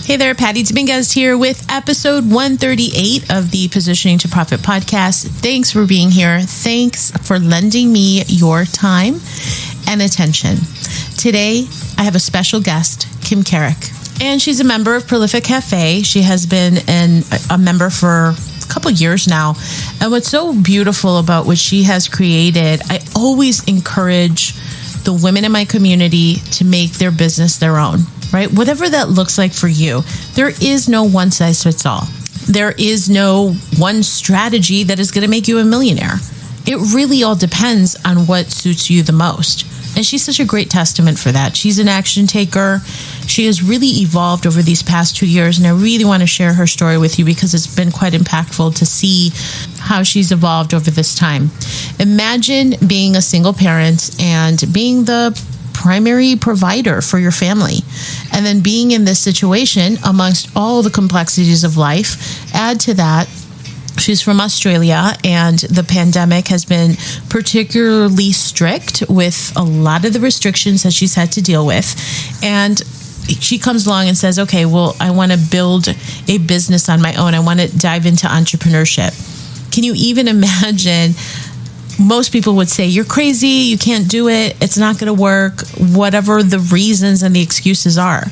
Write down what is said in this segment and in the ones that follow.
Hey there, Patty Dominguez here with episode 138 of the Positioning to Profit podcast. Thanks for being here. Thanks for lending me your time and attention. Today, I have a special guest, Kim Caruk, and she's a member of Prolific Cafe. She has been a member for a couple years now. And what's so beautiful about what she has created, I always encourage the women in my community to make their business their own. Right? Whatever that looks like for you, there is no one size fits all. There is no one strategy that is going to make you a millionaire. It really all depends on what suits you the most. And she's such a great testament for that. She's an action taker. She has really evolved over these past 2 years. And I really want to share her story with you because it's been quite impactful to see how she's evolved over this time. Imagine being a single parent and being the primary provider for your family. And then being in this situation amongst all the complexities of life. Add to that, she's from Australia and the pandemic has been particularly strict with a lot of the restrictions that she's had to deal with. And she comes along and says, okay, well, I want to build a business on my own. I want to dive into entrepreneurship. Can you even imagine? Most people would say, you're crazy, you can't do it, it's not going to work, whatever the reasons and the excuses are.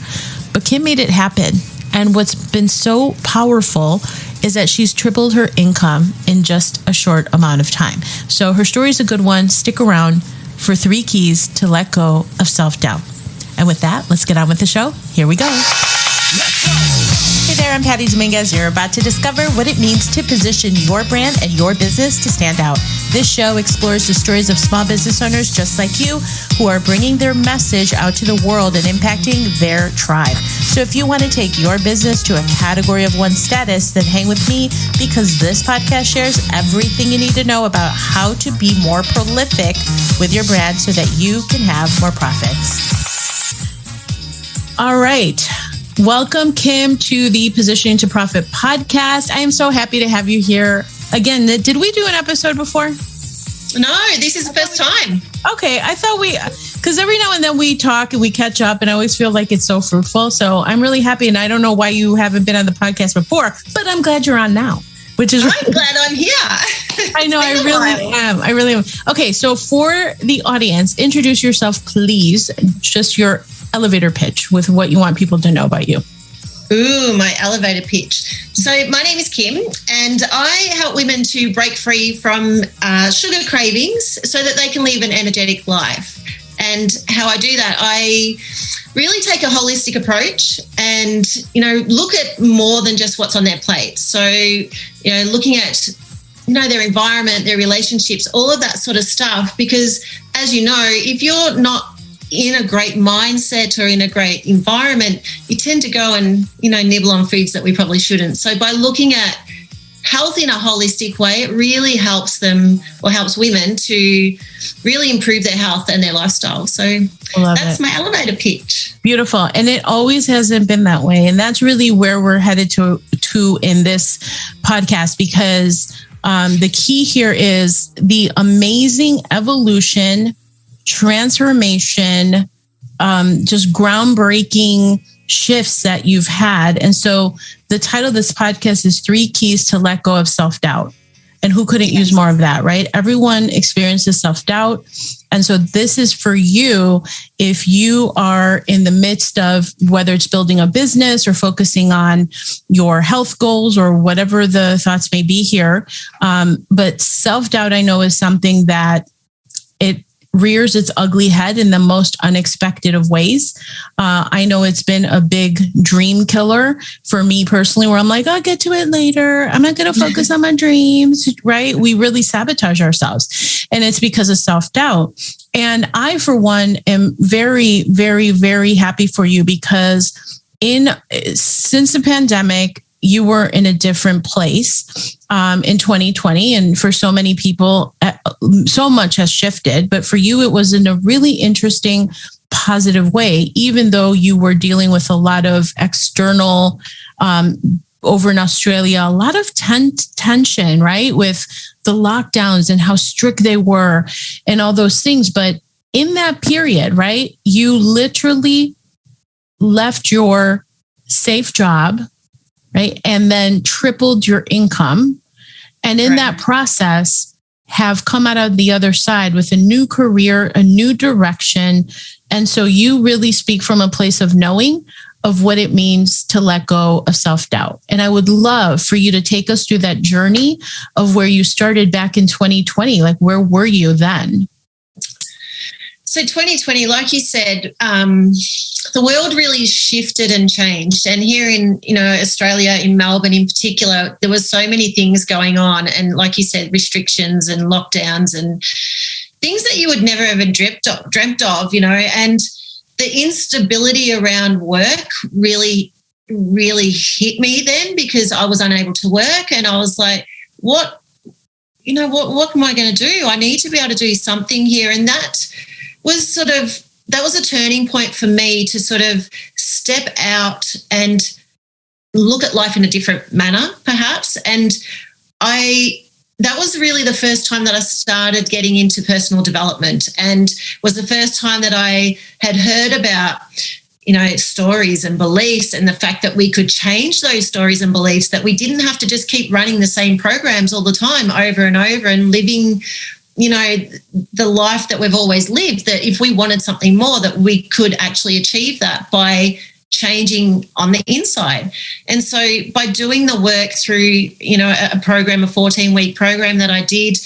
But Kim made it happen. And what's been so powerful is that she's tripled her income in just a short amount of time. So her story is a good one. Stick around for 3 keys to let go of self-doubt. And with that, let's get on with the show. Here we go. Let's go. Hey there, I'm Patty Dominguez. You're about to discover what it means to position your brand and your business to stand out. This show explores the stories of small business owners just like you who are bringing their message out to the world and impacting their tribe. So if you want to take your business to a category of one status, then hang with me because this podcast shares everything you need to know about how to be more prolific with your brand so that you can have more profits. All right. Welcome, Kim, to the Positioning to Profit podcast. I am so happy to have you here. Again, did we do an episode before? No, this is the first time. Okay, I thought because every now and then we talk and we catch up and I always feel like it's so fruitful. So I'm really happy. And I don't know why you haven't been on the podcast before, but I'm glad you're on now, which is I'm glad I'm here. I know, I really am. Okay, so for the audience, introduce yourself, please. Just your elevator pitch with what you want people to know about you. Ooh, my elevator pitch. So my name is Kim and I help women to break free from sugar cravings so that they can live an energetic life. And how I do that, I really take a holistic approach and, look at more than just what's on their plate. So, looking at, their environment, their relationships, all of that sort of stuff, because as you know, if you're not in a great mindset or in a great environment, you tend to go and, nibble on foods that we probably shouldn't. So by looking at health in a holistic way, it really helps them or helps women to really improve their health and their lifestyle. So that's my elevator pitch. Beautiful. And it always hasn't been that way. And that's really where we're headed to in this podcast, because the key here is the amazing evolution, transformation, just groundbreaking shifts that you've had. And so the title of this podcast is 3 Keys to Let Go of Self-Doubt. And who couldn't use more of that, right? Everyone experiences self-doubt. And so this is for you if you are in the midst of whether it's building a business or focusing on your health goals or whatever the thoughts may be here. But self-doubt, I know, is something that it rears its ugly head in the most unexpected of ways. I know it's been a big dream killer for me personally, where I'm like, I'll get to it later. I'm not going to focus on my dreams, right? We really sabotage ourselves. And it's because of self-doubt. And I, for one, am very, very, very happy for you because since the pandemic, you were in a different place in 2020. And for so many people, so much has shifted. But for you, it was in a really interesting, positive way, even though you were dealing with a lot of external, over in Australia, a lot of tension, right? With the lockdowns and how strict they were and all those things. But in that period, right, you literally left your safe job, right? And then tripled your income. And in that process, have come out of the other side with a new career, a new direction. And so you really speak from a place of knowing of what it means to let go of self-doubt. And I would love for you to take us through that journey of where you started back in 2020. Like, where were you then? So 2020, like you said, the world really shifted and changed. And here in, Australia, in Melbourne in particular, there was so many things going on. And like you said, restrictions and lockdowns and things that you would never even dreamt of, and the instability around work really, really hit me then, because I was unable to work. And I was like, what am I going to do? I need to be able to do something here. And that was a turning point for me to sort of step out and look at life in a different manner, perhaps. And that was really the first time that I started getting into personal development, and was the first time that I had heard about, stories and beliefs, and the fact that we could change those stories and beliefs, that we didn't have to just keep running the same programs all the time over and over and living the life that we've always lived, that if we wanted something more, that we could actually achieve that by changing on the inside. And so by doing the work through, a program, a 14-week program that I did,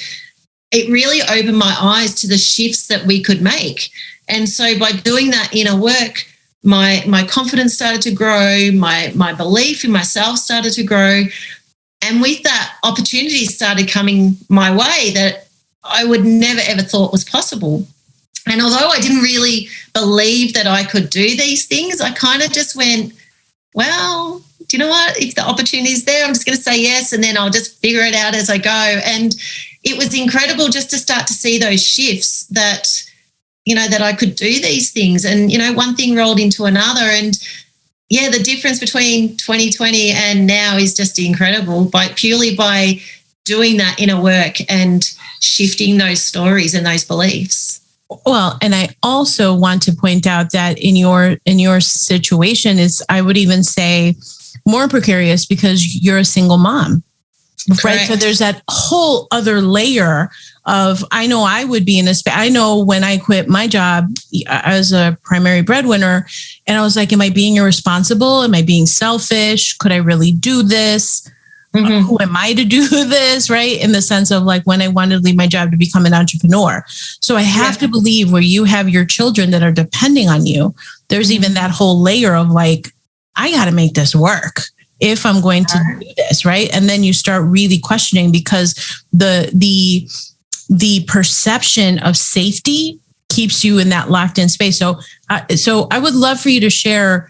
it really opened my eyes to the shifts that we could make. And so by doing that inner work, my confidence started to grow, my belief in myself started to grow. And with that, opportunities started coming my way that I would never, ever thought was possible. And although I didn't really believe that I could do these things, I kind of just went, well, do you know what? If the opportunity is there, I'm just going to say yes, and then I'll just figure it out as I go. And it was incredible just to start to see those shifts that, that I could do these things. And, one thing rolled into another. And yeah, the difference between 2020 and now is just incredible, purely by doing that inner work and shifting those stories and those beliefs. Well, and I also want to point out that in your situation is, I would even say, more precarious because you're a single mom, Correct. Right? So there's that whole other layer of, I know I would be in a space. I know when I quit my job as a primary breadwinner, and I was like, am I being irresponsible? Am I being selfish? Could I really do this? Mm-hmm. Who am I to do this, right? In the sense of like when I wanted to leave my job to become an entrepreneur. So I have to believe where you have your children that are depending on you, there's even that whole layer of like, I got to make this work if I'm going to do this, right? And then you start really questioning, because the perception of safety keeps you in that locked in space. So I would love for you to share,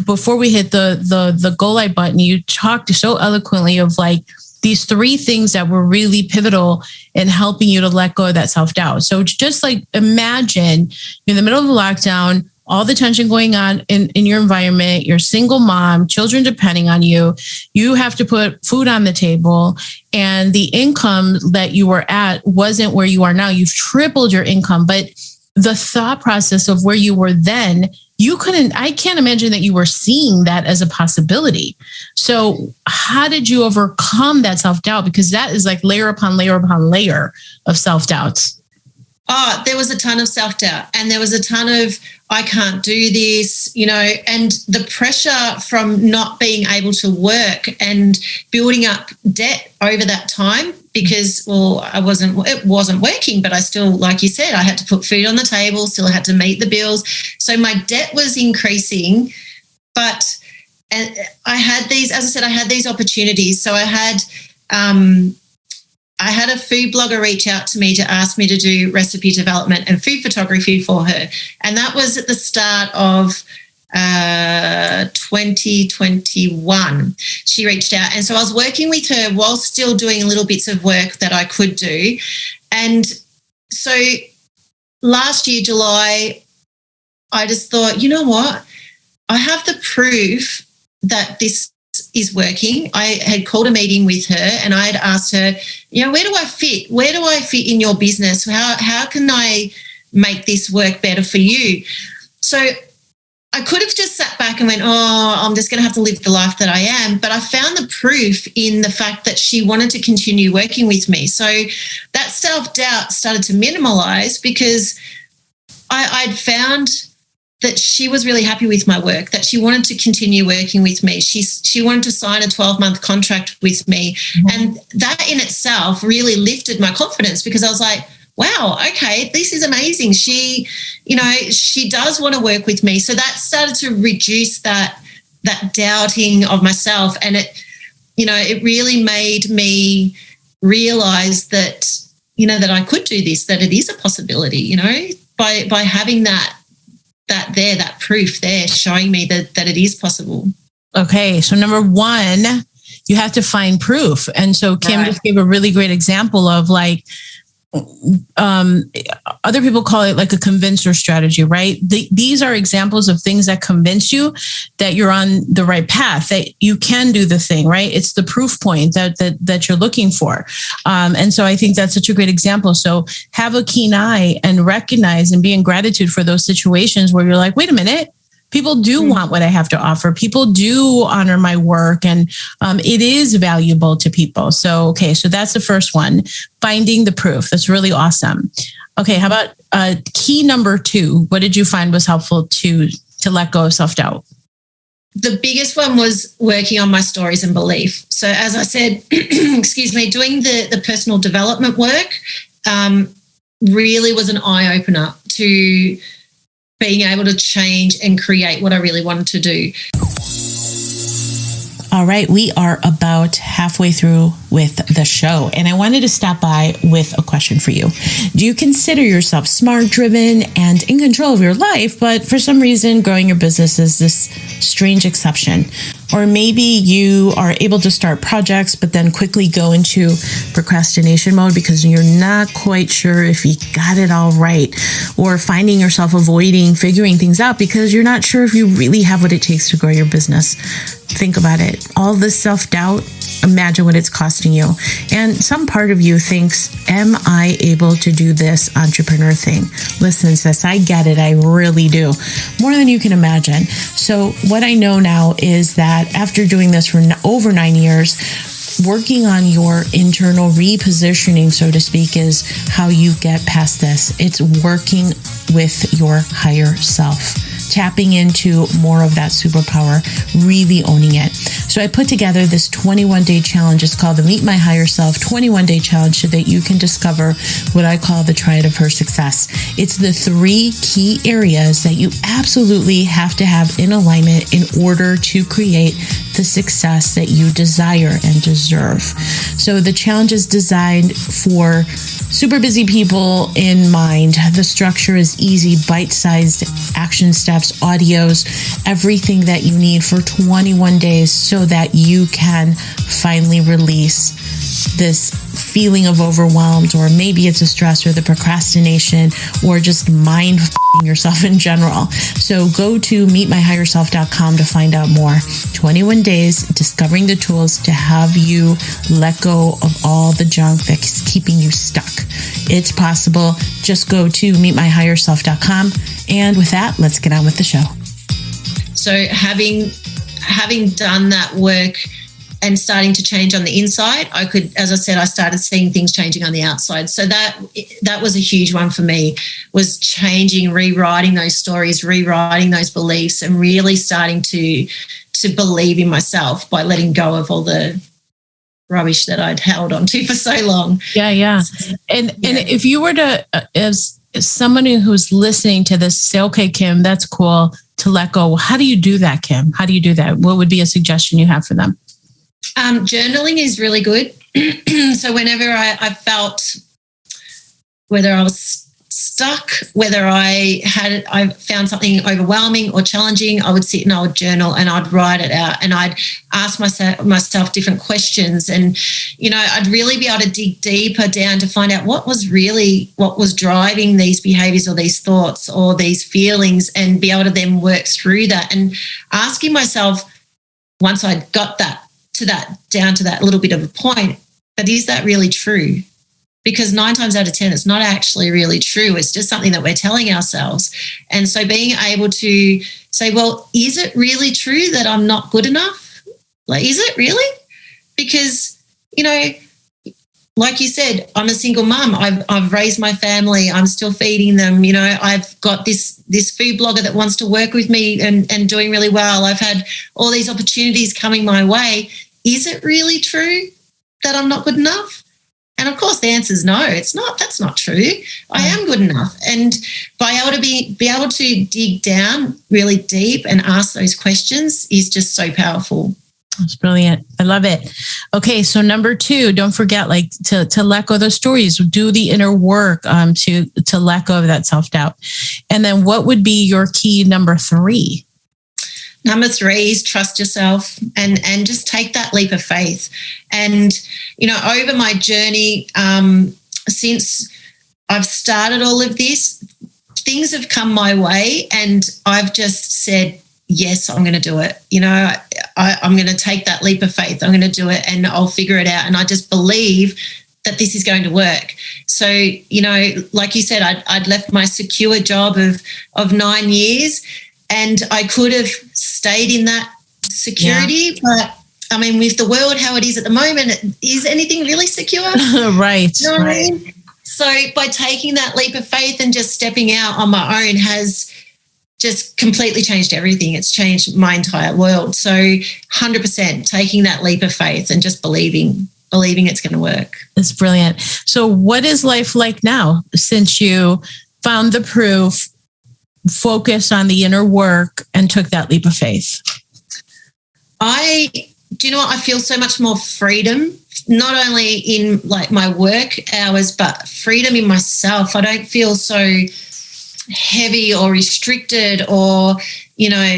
before we hit the go light button, you talked so eloquently of like these three things that were really pivotal in helping you to let go of that self-doubt. So just like imagine you're in the middle of the lockdown, all the tension going on in your environment, you're a single mom, children depending on you, you have to put food on the table, and the income that you were at wasn't where you are now. You've tripled your income, but the thought process of where you were then, I can't imagine that you were seeing that as a possibility. So how did you overcome that self-doubt? Because that is like layer upon layer upon layer of self-doubts. Oh, there was a ton of self-doubt, and there was a ton of, I can't do this, and the pressure from not being able to work and building up debt over that time, because, it wasn't working, but I still, like you said, I had to put food on the table, still had to meet the bills. So my debt was increasing, but I had these opportunities. So I had a food blogger reach out to me to ask me to do recipe development and food photography for her. And that was at the start of 2021. She reached out. And so I was working with her while still doing little bits of work that I could do. And so last year, July, I just thought, you know what? I have the proof that this is working. I had called a meeting with her, and I had asked her, where do I fit? Where do I fit in your business? How can I make this work better for you? So I could have just sat back and went, oh, I'm just going to have to live the life that I am. But I found the proof in the fact that she wanted to continue working with me. So that self-doubt started to minimalize because I'd found that she was really happy with my work, that she wanted to continue working with me. She wanted to sign a 12-month contract with me. Mm-hmm. And that in itself really lifted my confidence because I was like, wow, okay, this is amazing. She does want to work with me. So that started to reduce that doubting of myself. And it really made me realize that, that I could do this, that it is a possibility, by having that proof there showing me that it is possible. Okay. So number one, you have to find proof. And so Kim just gave a really great example of like, other people call it like a convincer strategy, right? These are examples of things that convince you that you're on the right path, that you can do the thing, right? It's the proof point that you're looking for. And so I think that's such a great example. So have a keen eye and recognize and be in gratitude for those situations where you're like, wait a minute, people do want what I have to offer. People do honor my work and it is valuable to people. So, okay, so that's the first one, finding the proof. That's really awesome. Okay, how about key number 2? What did you find was helpful to let go of self-doubt? The biggest one was working on my stories and belief. So as I said, doing the personal development work really was an eye-opener to being able to change and create what I really wanted to do. All right, we are about halfway through with the show, and I wanted to stop by with a question for you. Do you consider yourself smart, driven, and in control of your life, but for some reason growing your business is this strange exception? Or maybe you are able to start projects, but then quickly go into procrastination mode because you're not quite sure if you got it all right, or finding yourself avoiding figuring things out because you're not sure if you really have what it takes to grow your business. Think about it. All this self-doubt, imagine what it's costing you. And some part of you thinks, am I able to do this entrepreneur thing? Listen, sis, I get it. I really do. More than you can imagine. So what I know now is that after doing this for over 9 years, working on your internal repositioning, so to speak, is how you get past this. It's working with your higher self, tapping into more of that superpower, really owning it. So I put together this 21-day challenge. It's called the Meet My Higher Self 21-day challenge so that you can discover what I call the triad of her success. It's the 3 key areas that you absolutely have to have in alignment in order to create the success that you desire and deserve. So the challenge is designed for super busy people in mind. The structure is easy, bite-sized action steps, audios, everything that you need for 21 days so that you can finally release this feeling of overwhelmed, or maybe it's a stress or the procrastination or just mind yourself in general. So go to meetmyhigherself.com to find out more. 21 days, discovering the tools to have you let go of all the junk that's keeping you stuck. It's possible. Just go to meetmyhigherself.com. And with that, let's get on with the show. So having done that work and starting to change on the inside, I started seeing things changing on the outside. So that was a huge one for me, was changing, rewriting those stories, rewriting those beliefs, and really starting to believe in myself by letting go of all the rubbish that I'd held on to for so long. Yeah. And if you were to, as someone who's listening to this, say, okay, Kim, that's cool to let go. How do you do that, Kim? How do you do that? What would be a suggestion you have for them? Journaling is really good. So whenever I felt, whether I was stuck, whether I found something overwhelming or challenging, I would sit and I would journal and I'd write it out, and I'd ask myself different questions, and I'd really be able to dig deeper down to find out what was driving these behaviors or these thoughts or these feelings, and be able to then work through that, and asking myself, once I got down to that little bit of a point, but is that really true? because 9 times out of 10, it's not actually really true. It's just something that we're telling ourselves. And so being able to say, well, is it really true that I'm not good enough? Like, is it really? Because, you know, like you said, I'm a single mum. I've raised my family. I'm still feeding them. You know, I've got this food blogger that wants to work with me and doing really well. I've had all these opportunities coming my way. Is it really true that I'm not good enough? And of course, the answer is no. It's not. That's not true. I am good enough. And be able to dig down really deep and ask those questions is just so powerful. That's brilliant. I love it. Okay. So number 2, don't forget, like, to let go of those stories, do the inner work, to let go of that self-doubt. And then what would be your key number 3? Number 3 is trust yourself and just take that leap of faith. And, you know, over my journey, since I've started all of this, things have come my way and I've just said, yes, I'm going to do it. You know, I'm going to take that leap of faith. I'm going to do it and I'll figure it out. And I just believe that this is going to work. So, you know, like you said, I'd left my secure job of 9 years and I could have stayed in that security. But I mean, with the world how it is at the moment, is anything really secure? Right. You know what I mean? So by taking that leap of faith and just stepping out on my own has just completely changed everything. It's changed my entire world. So 100% taking that leap of faith and just believing it's going to work. That's brilliant. So what is life like now since you found the proof, focused on the inner work and took that leap of faith? Do you know what? I feel so much more freedom, not only in like my work hours, but freedom in myself. I don't feel so heavy or restricted or, you know,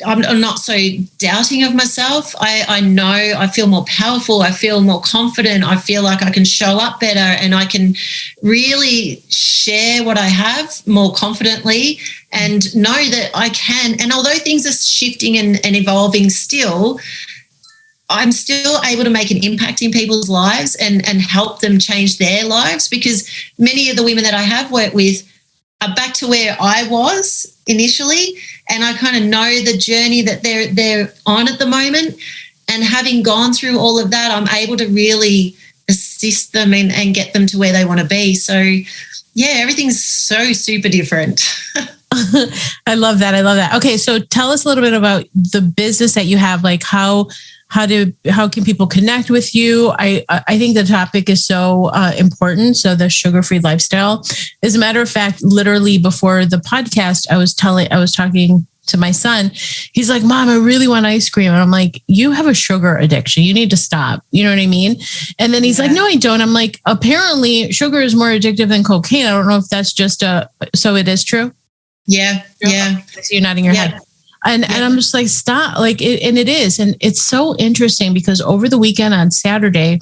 I'm not so doubting of myself. I know I feel more powerful. I feel more confident. I feel like I can show up better and I can really share what I have more confidently and know that I can. And although things are shifting and evolving still, I'm still able to make an impact in people's lives and help them change their lives, because many of the women that I have worked with are back to where I was initially, and I kind of know the journey that they're on at the moment. And having gone through all of that, I'm able to really assist them and get them to where they want to be. So, yeah, everything's so super different. I love that. I love that. Okay, so tell us a little bit about the business that you have. Like how can people connect with you? I think the topic is so important. So the sugar-free lifestyle. As a matter of fact, literally before the podcast, I was talking to my son. He's like, Mom, I really want ice cream. And I'm like, you have a sugar addiction. You need to stop. You know what I mean? And then he's like, no, I don't. I'm like, apparently sugar is more addictive than cocaine. I don't know if that's just so it is true. Yeah. Yeah. So you're nodding your head. And I'm just like, stop. Like, and it is. And it's so interesting because over the weekend on Saturday,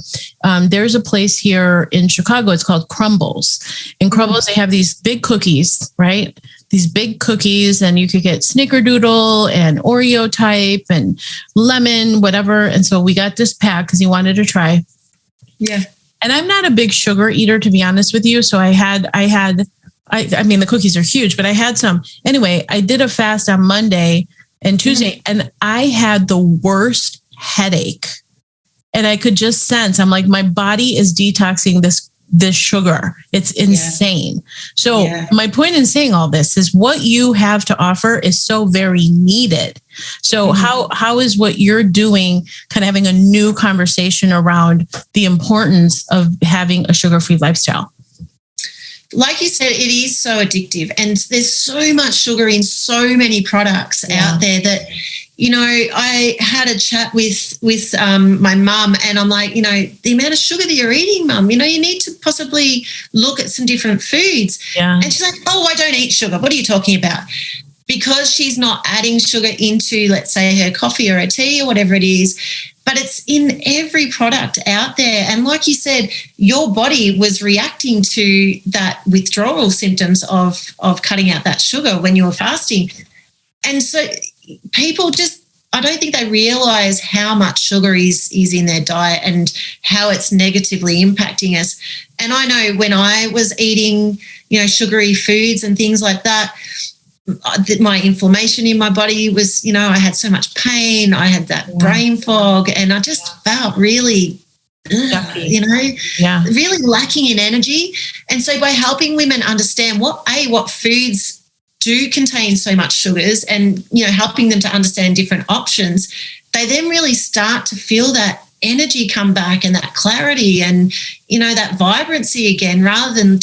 there's a place here in Chicago. It's called Crumbles. In Crumbles, they have these big cookies, right? These big cookies, and you could get snickerdoodle and Oreo type and lemon, whatever. And so we got this pack because he wanted to try. Yeah. And I'm not a big sugar eater, to be honest with you. So I mean, the cookies are huge, but I had some. Anyway, I did a fast on Monday and Tuesday, and I had the worst headache. And I could just sense, I'm like, my body is detoxing this sugar. It's insane. So my point in saying all this is what you have to offer is so very needed. So how is what you're doing kind of having a new conversation around the importance of having a sugar-free lifestyle? Like you said, it is so addictive, and there's so much sugar in so many products out there that, you know, I had a chat with my mum, and I'm like, you know, the amount of sugar that you're eating, Mum, you know, you need to possibly look at some different foods. Yeah. And she's like, oh, I don't eat sugar. What are you talking about? Because she's not adding sugar into, let's say, her coffee or her tea or whatever it is. But it's in every product out there. And like you said, your body was reacting to that withdrawal symptoms of cutting out that sugar when you were fasting. And so people just I don't think they realize how much sugar is in their diet and how it's negatively impacting us. And I know when I was eating, sugary foods and things like that, my inflammation in my body was, I had so much pain. I had that brain fog, and I just felt really, really lacking in energy. And so by helping women understand what foods do contain so much sugars and, helping them to understand different options, they then really start to feel that energy come back and that clarity and, that vibrancy again, rather than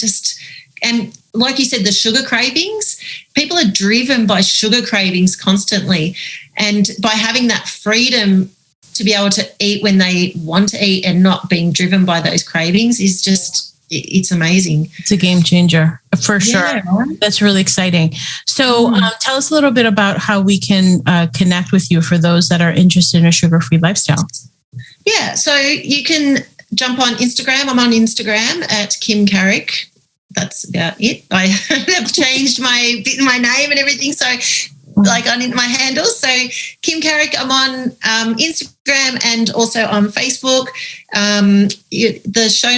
and like you said, the sugar cravings, people are driven by sugar cravings constantly. And by having that freedom to be able to eat when they want to eat and not being driven by those cravings is just, it's amazing. It's a game changer for sure. That's really exciting. So tell us a little bit about how we can connect with you for those that are interested in a sugar-free lifestyle. Yeah, so you can jump on Instagram. I'm on Instagram at Kim Caruk. That's about it. I have changed my name and everything. So like on my handles. So Kim Caruk, I'm on Instagram and also on Facebook. The show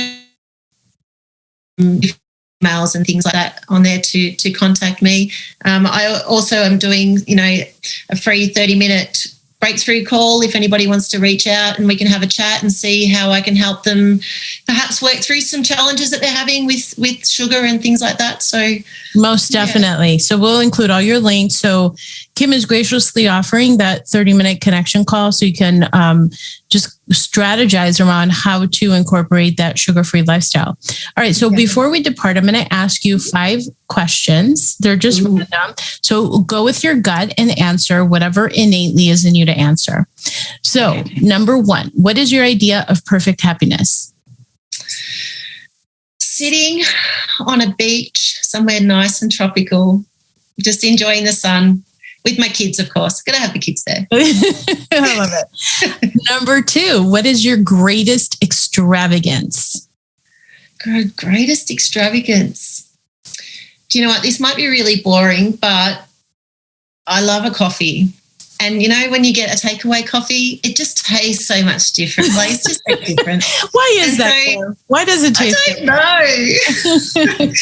emails and things like that on there to contact me. I also am doing, a free 30-minute breakthrough call if anybody wants to reach out, and we can have a chat and see how I can help them perhaps work through some challenges that they're having with sugar and things like that. So most definitely. So we'll include all your links. So Kim is graciously offering that 30-minute connection call so you can just strategize around how to incorporate that sugar-free lifestyle. All right. So before we depart, I'm going to ask you 5 questions. They're just random. So go with your gut and answer whatever innately is in you to answer. So number 1, what is your idea of perfect happiness? Sitting on a beach somewhere nice and tropical, just enjoying the sun. With my kids, of course. Got to have the kids there. I love it. Number 2, what is your greatest extravagance? Greatest extravagance. Do you know what? This might be really boring, but I love a coffee. And, when you get a takeaway coffee, it just tastes so much different. Like, it's just so different. Why is that? Why does it taste different? I don't know.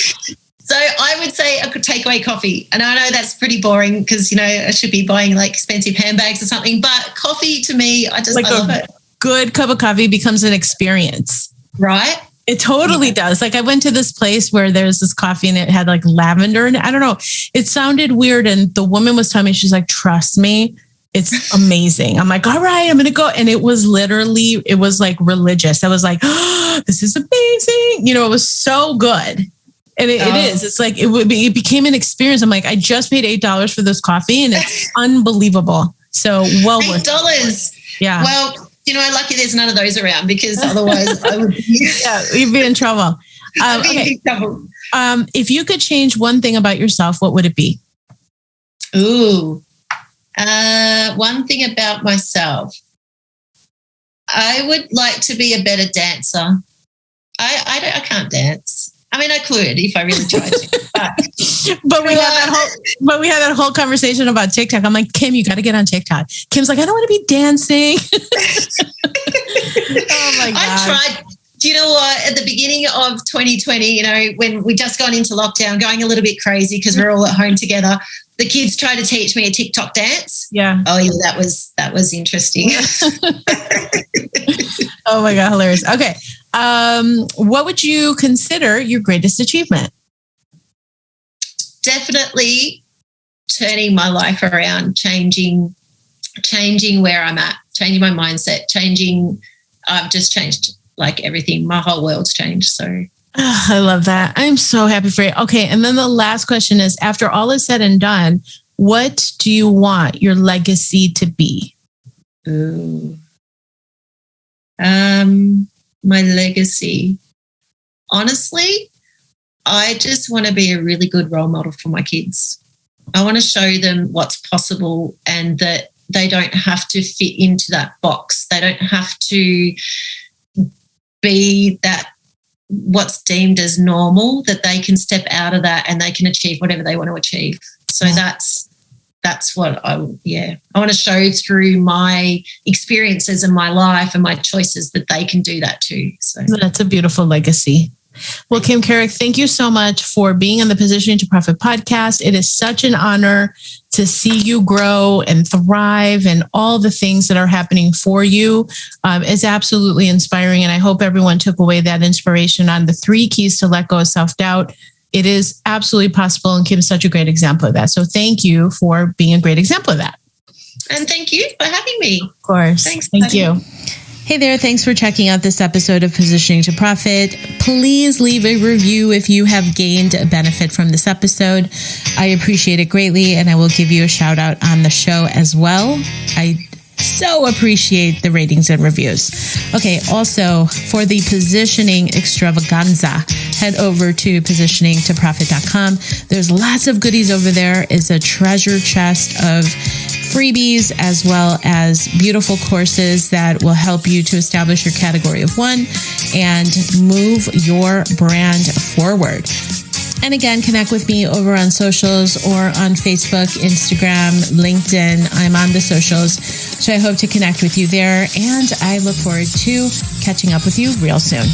So I would say a takeaway coffee. And I know that's pretty boring because, I should be buying like expensive handbags or something. But coffee to me, I love it. Good cup of coffee becomes an experience. Right? It totally does. Like I went to this place where there's this coffee and it had like lavender in it. I don't know. It sounded weird. And the woman was telling me, she's like, trust me, it's amazing. I'm like, all right, I'm going to go. And it was like religious. I was like, oh, this is amazing. It was so good. And it is. It's like it became an experience. I'm like, I just paid $8 for this coffee, and it's unbelievable. So worth $8. Yeah. Well, lucky there's none of those around because otherwise I would. You'd be in trouble. I'd be in big trouble. If you could change one thing about yourself, what would it be? Ooh, one thing about myself, I would like to be a better dancer. I can't dance. I mean, I could if I really tried to. But we had that whole conversation about TikTok. I'm like, Kim, you got to get on TikTok. Kim's like, I don't want to be dancing. Oh my God. I tried. Do you know what? At the beginning of 2020, when we just gone into lockdown, going a little bit crazy because we're all at home together, the kids tried to teach me a TikTok dance. Yeah. Oh yeah, that was interesting. Oh my God, hilarious. Okay. What would you consider your greatest achievement? Definitely turning my life around, changing where I'm at, changing my mindset, I've just changed like everything. My whole world's changed. So I love that. I'm so happy for you. Okay. And then the last question is, after all is said and done, what do you want your legacy to be? Ooh. My legacy. Honestly, I just want to be a really good role model for my kids. I want to show them what's possible and that they don't have to fit into that box. They don't have to be that what's deemed as normal, that they can step out of that and they can achieve whatever they want to achieve. So that's that's what I want to show through my experiences in my life and my choices that they can do that too. So that's a beautiful legacy. Well, Kim Caruk, thank you so much for being on the Positioning to Profit podcast. It is such an honor to see you grow and thrive, and all the things that are happening for you. It's absolutely inspiring. And I hope everyone took away that inspiration on the 3 keys to let go of self-doubt. It is absolutely possible. And Kim's such a great example of that. So thank you for being a great example of that. And thank you for having me. Of course. Thanks. Thank you. Hey there, thanks for checking out this episode of Positioning to Profit. Please leave a review if you have gained a benefit from this episode. I appreciate it greatly, and I will give you a shout out on the show as well. I so appreciate the ratings and reviews. Okay, also for the positioning extravaganza, head over to positioningtoprofit.com. There's lots of goodies over there. It's a treasure chest of freebies, as well as beautiful courses that will help you to establish your category of one and move your brand forward. And again, connect with me over on socials or on Facebook, Instagram, LinkedIn. I'm on the socials. So I hope to connect with you there. And I look forward to catching up with you real soon.